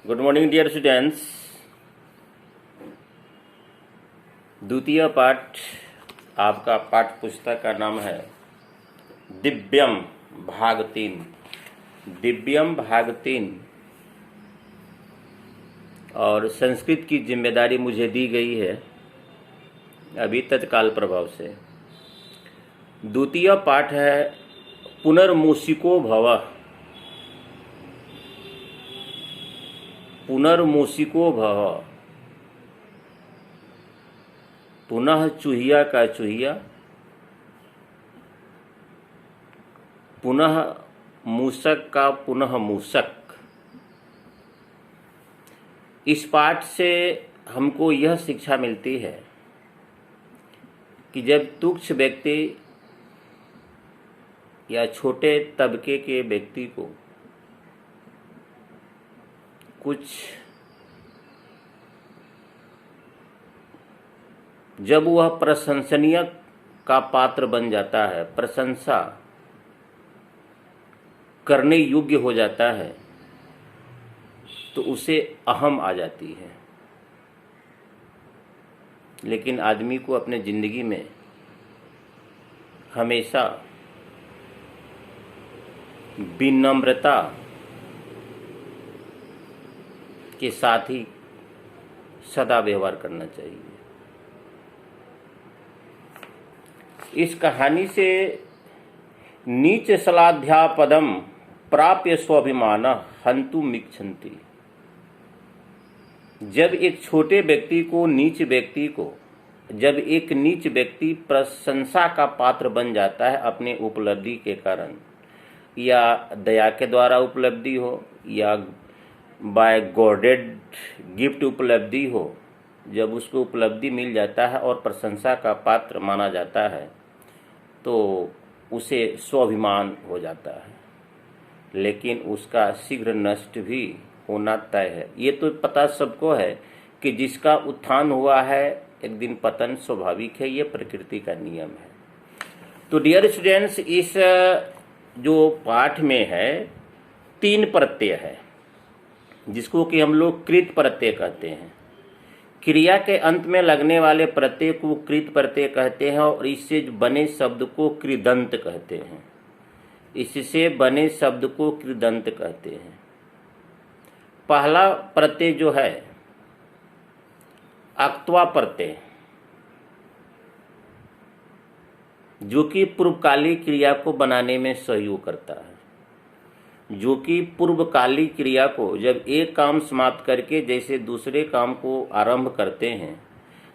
Good morning dear students. द्वितीय पाठ आपका पाठ्य पुस्तक का नाम है दिव्यम भाग 3। दिव्यम भाग 3 और संस्कृत की जिम्मेदारी मुझे दी गई है अभी तत्काल प्रभाव से। द्वितीय पाठ है पुनर्मूषिको भवः। पुनर्मूषिको भवः, पुनः चूहिया का चूहिया, पुनः मूषक का पुनः मूषक। इस पाठ से हमको यह शिक्षा मिलती है कि जब तुच्छ व्यक्ति या छोटे तबके के व्यक्ति को कुछ जब वह प्रशंसनीय का पात्र बन जाता है, प्रशंसा करने योग्य हो जाता है, तो उसे अहम आ जाती है। लेकिन आदमी को अपने जिंदगी में हमेशा विनम्रता के साथ ही सदा व्यवहार करना चाहिए। इस कहानी से नीच सलाध्यापदम प्राप्य स्वाभिमान हंतुम इच्छन्ति। जब एक छोटे व्यक्ति को जब एक नीच व्यक्ति प्रशंसा का पात्र बन जाता है अपने उपलब्धि के कारण, या दया के द्वारा उपलब्धि हो या बाय गॉडेड गिफ्ट उपलब्धि हो, जब उसको उपलब्धि मिल जाता है और प्रशंसा का पात्र माना जाता है तो उसे स्वाभिमान हो जाता है, लेकिन उसका शीघ्र नष्ट भी होना तय है। ये तो पता सबको है कि जिसका उत्थान हुआ है एक दिन पतन स्वाभाविक है, ये प्रकृति का नियम है। तो डियर स्टूडेंट्स, इस जो पाठ में है 3 प्रत्यय है जिसको कि हम लोग कृत प्रत्यय कहते हैं। क्रिया के अंत में लगने वाले प्रत्यय को कृत प्रत्यय कहते हैं और इससे बने शब्द को कृदंत कहते हैं। इससे बने शब्द को कृदंत कहते हैं। पहला प्रत्यय जो है अक्त्वा प्रत्यय, जो कि पूर्वकाली क्रिया को बनाने में सहयोग करता है। जो कि पूर्वकाली क्रिया को जब एक काम समाप्त करके जैसे दूसरे काम को आरंभ करते हैं,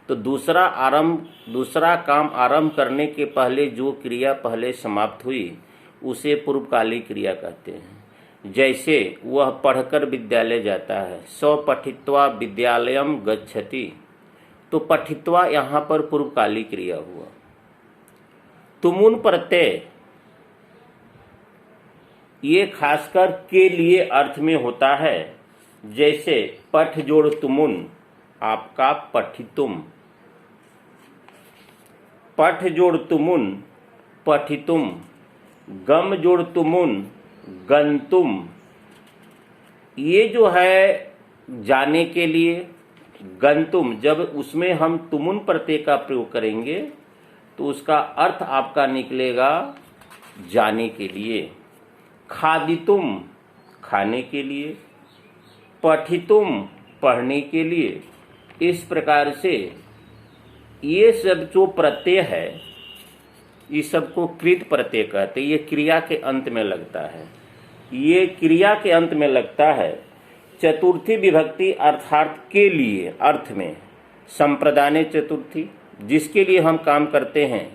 तो दूसरा काम आरंभ करने के पहले जो क्रिया पहले समाप्त हुई उसे पूर्वकाली क्रिया कहते हैं। जैसे वह पढ़कर विद्यालय जाता है, सौ पठित्वा विद्यालयम गच्छति, तो पठित्वा यहाँ पर पूर्वकाली क्रिया हुआ। तुमुन प्रत्यय ये खासकर के लिए अर्थ में होता है। जैसे पठ जोड़ तुमुन आपका पठितुम, पठ जोड़ तुमुन पठितुम, गम जोड़ तुमुन गंतुम। ये जो है जाने के लिए, गंतुम जब उसमें हम तुमुन प्रत्यय का प्रयोग करेंगे तो उसका अर्थ आपका निकलेगा जाने के लिए। खादितुम खाने के लिए, पठितुम पढ़ने के लिए। इस प्रकार से ये सब जो प्रत्यय है इस सबको कृत प्रत्यय कहते हैं। ये क्रिया के अंत में लगता है, ये क्रिया के अंत में लगता है। चतुर्थी विभक्ति अर्थात के लिए अर्थ में, संप्रदाने चतुर्थी जिसके लिए हम काम करते हैं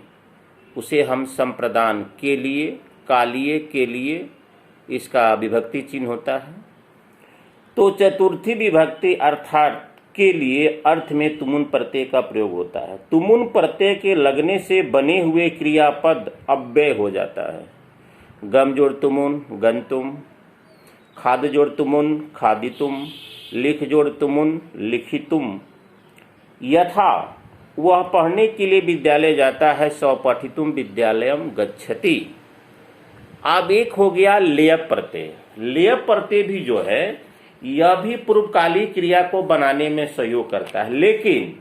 उसे हम संप्रदान के लिए, कालिए के लिए, इसका विभक्ति चिन्ह होता है। तो चतुर्थी विभक्ति अर्थात के लिए अर्थ में तुमुन प्रत्यय का प्रयोग होता है। तुमुन प्रत्यय के लगने से बने हुए क्रियापद अव्यय हो जाता है। गम जोड़ तुमुन गंतुम, खाद जोड़ तुमुन खादितुम, लिख जोड़ तुमुन लिखितुम। यथा वह पढ़ने के लिए विद्यालय जाता है, सौ पठितुम विद्यालयम गच्छति। अब एक हो गया लेप प्रत्यय। लेप प्रत्यय भी जो है यह भी पूर्वकाली क्रिया को बनाने में सहयोग करता है, लेकिन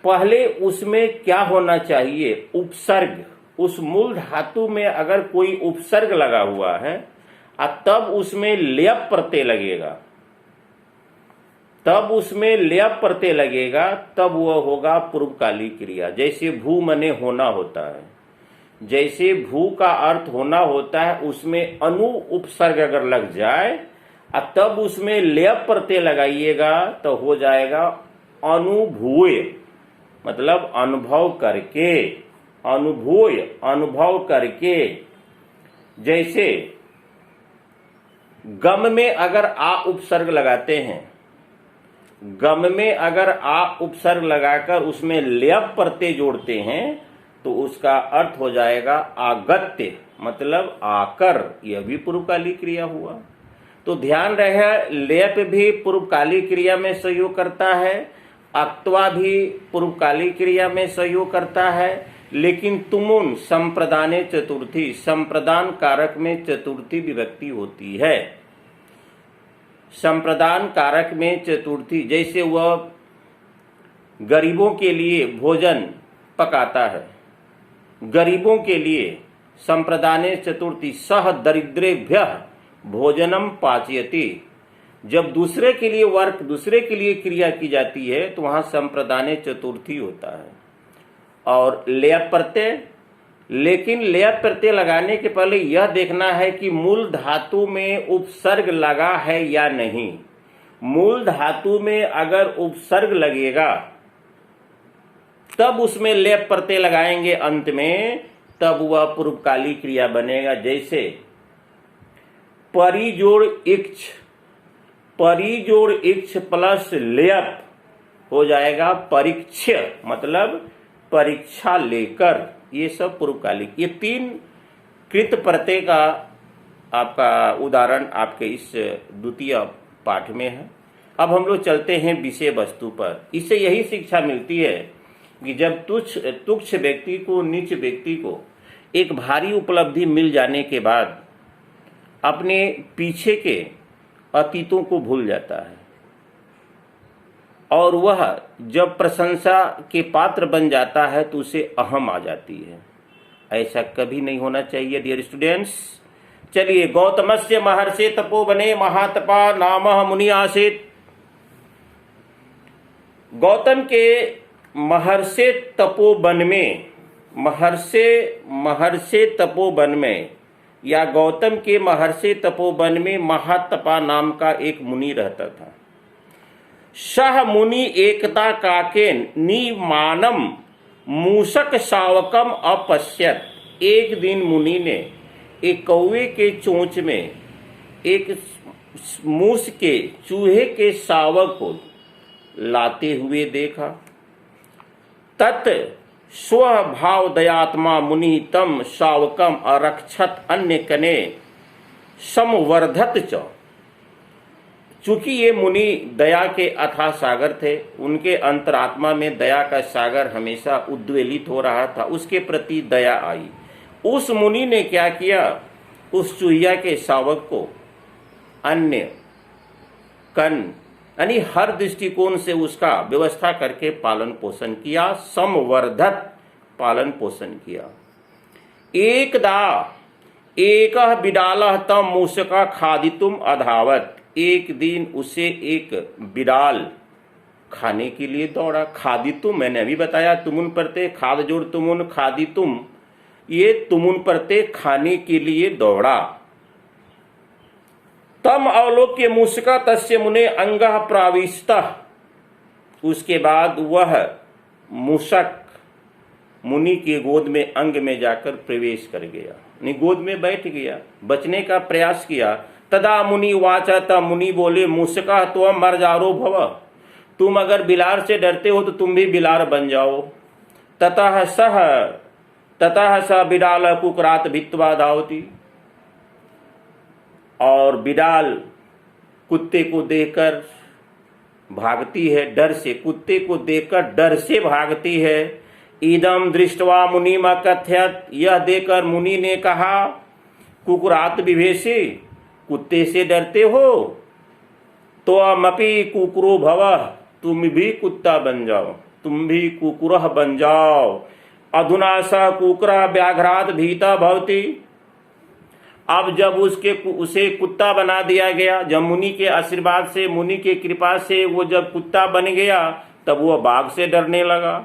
पहले उसमें क्या होना चाहिए, उपसर्ग। उस मूल धातु में अगर कोई उपसर्ग लगा हुआ है तब उसमें लेप प्रत्यय लगेगा, तब वह होगा पूर्वकाली क्रिया। जैसे भू मने होना होता है, जैसे भू का अर्थ होना होता है, उसमें अनु उपसर्ग अगर लग जाए तब उसमें लेप प्रत्यय लगाइएगा तो हो जाएगा अनुभूय, मतलब अनुभव करके, अनुभूय अनुभव करके। जैसे गम में अगर आ उपसर्ग लगाते हैं, गम में अगर आ उपसर्ग लगाकर उसमें लेप प्रत्यय जोड़ते हैं तो उसका अर्थ हो जाएगा आगत्य, मतलब आकर। यह भी पूर्वकाली क्रिया हुआ। तो ध्यान रहे, लेप भी पूर्वकाली क्रिया में सहयोग करता है, अक्त्वा भी पूर्वकाली क्रिया में सहयोग करता है, लेकिन तुमुन संप्रदाने चतुर्थी, संप्रदान कारक में चतुर्थी विभक्ति होती है। संप्रदान कारक में चतुर्थी, जैसे वह गरीबों के लिए भोजन पकाता है, गरीबों के लिए संप्रदाने चतुर्थी, सह दरिद्रेभ्यः भोजनम पाचयति। जब दूसरे के लिए वर्क, दूसरे के लिए क्रिया की जाती है तो वहां संप्रदाने चतुर्थी होता है। और लेप प्रत्यय, लेकिन लेप प्रत्यय लगाने के पहले यह देखना है कि मूल धातु में उपसर्ग लगा है या नहीं। मूल धातु में अगर उपसर्ग लगेगा तब उसमें लेप प्रत्यय लगाएंगे अंत में, तब वह पूर्वकाली क्रिया बनेगा। जैसे परिजोड़ इक्ष, परिजोड़ इक्ष प्लस लेप हो जाएगा परीक्ष्य, मतलब परीक्षा लेकर। ये सब पूर्वकालिक, ये 3 कृत प्रत्यय का आपका उदाहरण आपके इस द्वितीय पाठ में है। अब हम लोग चलते हैं विषय वस्तु पर। इससे यही शिक्षा मिलती है कि जब तुच्छ व्यक्ति को, नीच व्यक्ति को एक भारी उपलब्धि मिल जाने के बाद अपने पीछे के अतीतों को भूल जाता है, और वह जब प्रशंसा के पात्र बन जाता है तो उसे अहम आ जाती है। ऐसा कभी नहीं होना चाहिए डियर स्टूडेंट्स। चलिए, गौतमस्य महर्षि तपोवने महातपा नामः मुनि आसीत्। गौतम के महर्षि तपोवन में, महर्षि तपोवन में या गौतम के महर्षि तपोवन में महातपा नाम का एक मुनि रहता था। सह मुनि एकता काकेन निमानम मूषक शावकम अपश्यत। एक दिन मुनि ने एक कौवे के चोंच में एक मूस के, चूहे के शावक को लाते हुए देखा। तत् स्वभाव दयात्मा मुनि तम शावकम अरक्षत अन्य कने समवर्धत च। चूंकि ये मुनि दया के अथाह सागर थे, उनके अंतरात्मा में दया का सागर हमेशा उद्वेलित हो रहा था, उसके प्रति दया आई। उस मुनि ने क्या किया, उस चूहिया के शावक को अन्य कन यानी हर दृष्टिकोण से उसका व्यवस्था करके पालन पोषण किया, समवर्धत पालन पोषण किया। एकदा एकः बिडालः तम मूषका खादितुम अधावत। एक दिन उसे एक बिडाल खाने के लिए दौड़ा। खादितुम मैंने अभी बताया, तुमुन प्रत्यय, खाद जोड़ तुमुन, खादितुम, ये तुमुन प्रत्यय खाने के लिए दौड़ा। तम अवलोक्य मूषका तस्य मुने अंगः प्राविष्टः। उसके बाद वह मूषक मुनि के गोद में, अंग में जाकर प्रवेश कर गया, गोद में बैठ गया, बचने का प्रयास किया। तदा मुनि वाचा, तब मुनि बोले, मूषका त्वं मर्जारो भव। तुम अगर बिलार से डरते हो तो तुम भी बिलार बन जाओ। ततः स बिडाल कुकरात भित्वा धावति। और बिडाल कुत्ते को देखकर भागती है, डर से, कुत्ते को देखकर डर से भागती है। इदम दृष्टवा मुनिम अकथयत। यह देखकर मुनि ने कहा, कुकुरात विभेषे, कुत्ते से डरते हो। त्वमपि कुकुरो भव, तुम भी कुत्ता बन जाओ, तुम भी कुकुरः बन जाओ। अधुना स कुकुरः व्याघ्रात् भीतः भवति। अब जब उसे कुत्ता बना दिया गया, जब मुनि के आशीर्वाद से, मुनि के कृपा से वो जब कुत्ता बन गया, तब वो बाघ से डरने लगा।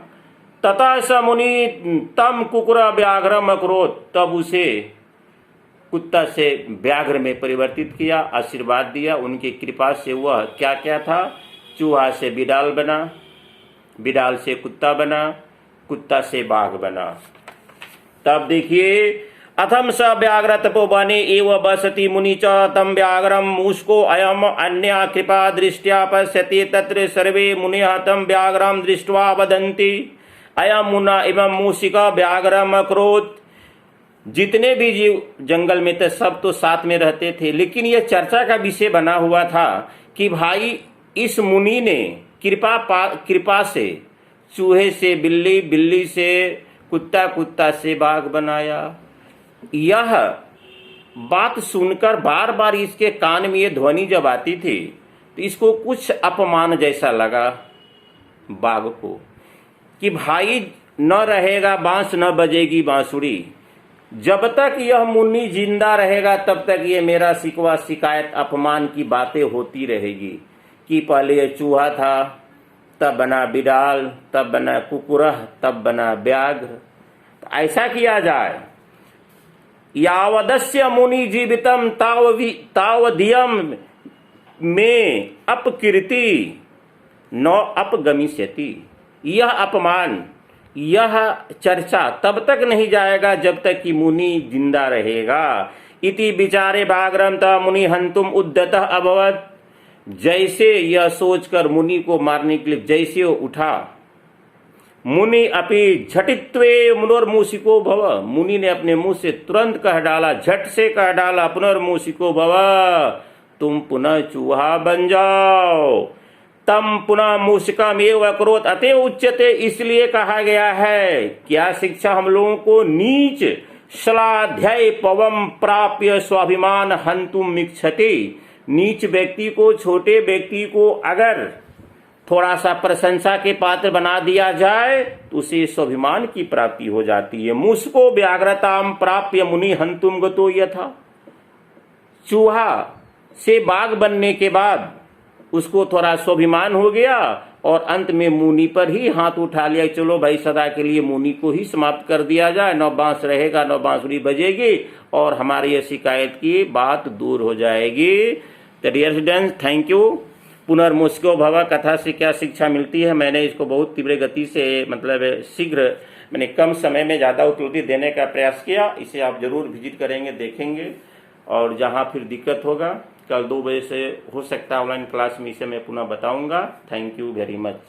तथा स मुनि तम कुकुर व्याघ्रम अकरोत्, तब उसे कुत्ता से व्याघ्र में परिवर्तित किया, आशीर्वाद दिया। उनकी कृपा से वह क्या क्या था, चूहा से बिडाल बना, बिडाल से कुत्ता बना, कुत्ता से बाघ बना। तब देखिए, अथम स व्याघ्र तपोवने एव बसति मुनि च तम व्याघ्रम मूषको अयम अन्या कृपा दृष्ट्या पश्यति तत्र सर्वे मुनिः तम व्याघ्रम दृष्ट्वा वदन्ति अयम मुना एवं मूषिका व्याघ्रम अकरोत्। जितने भी जीव जंगल में थे सब तो साथ में रहते थे, लेकिन यह चर्चा का विषय बना हुआ था कि भाई इस मुनि ने कृपा से चूहे से बिल्ली, बिल्ली से कुत्ता, कुत्ता से बाघ बनाया। यह बात सुनकर बार बार इसके कान में ये ध्वनि जब आती थी तो इसको कुछ अपमान जैसा लगा बाघ को, कि भाई न रहेगा बांस न बजेगी बांसुरी। जब तक यह मुनि जिंदा रहेगा तब तक ये मेरा शिकवा शिकायत अपमान की बातें होती रहेगी कि पहले ये चूहा था, तब बना बिडाल, तब बना कुकुरह, तब बना व्याघ्र। तो ऐसा किया जाए, यावदस्य मुनि जीवितम तावधियम में अपकीर्ति न अपगमिष्यति। यह अपमान, यह चर्चा तब तक नहीं जाएगा जब तक कि मुनि जिंदा रहेगा। इति विचारे व्याघ्रम ता मुनि हंतुम उद्यतः अभवत्। जैसे यह सोचकर मुनि को मारने के लिए जैसे वो उठा, मुनि अपि झटित्वे पुनर्मूषिको भव। मुनि ने अपने मुंह से तुरंत कह डाला, झट से कह डाला, पुनर्मूषिको भव, तुम पुनः चूहा बन जाओ। तम पुनः मूषिकम एव अकरोत् अतएव उच्यते, इसलिए कहा गया है। क्या शिक्षा हम लोगों को, नीच श्लाघ्य पवम प्राप्य स्वाभिमान हंतुम इच्छति। नीच व्यक्ति को, छोटे व्यक्ति को अगर थोड़ा सा प्रशंसा के पात्र बना दिया जाए तो उसे स्वाभिमान की प्राप्ति हो जाती है। मूषको व्याघ्रताम प्राप्य मुनि हंतुम गतो यथा। चूहा से बाघ बनने के बाद उसको थोड़ा स्वाभिमान हो गया और अंत में मुनि पर ही हाथ उठा लिया, चलो भाई सदा के लिए मुनि को ही समाप्त कर दिया जाए, न बांस रहेगा न बांसुरी बजेगी और हमारी ये शिकायत की बात दूर हो जाएगी। तो डियर स्टूडेंट्स, थैंक यू। पुनर्मूषिको भव कथा से क्या शिक्षा मिलती है, मैंने इसको बहुत तीव्र गति से, मतलब शीघ्र, मैंने कम समय में ज़्यादा उपलब्धि देने का प्रयास किया। इसे आप जरूर विजिट करेंगे, देखेंगे, और जहाँ फिर दिक्कत होगा कल 2 बजे से हो सकता है ऑनलाइन क्लास में इसे मैं पुनः बताऊंगा। Thank you very much.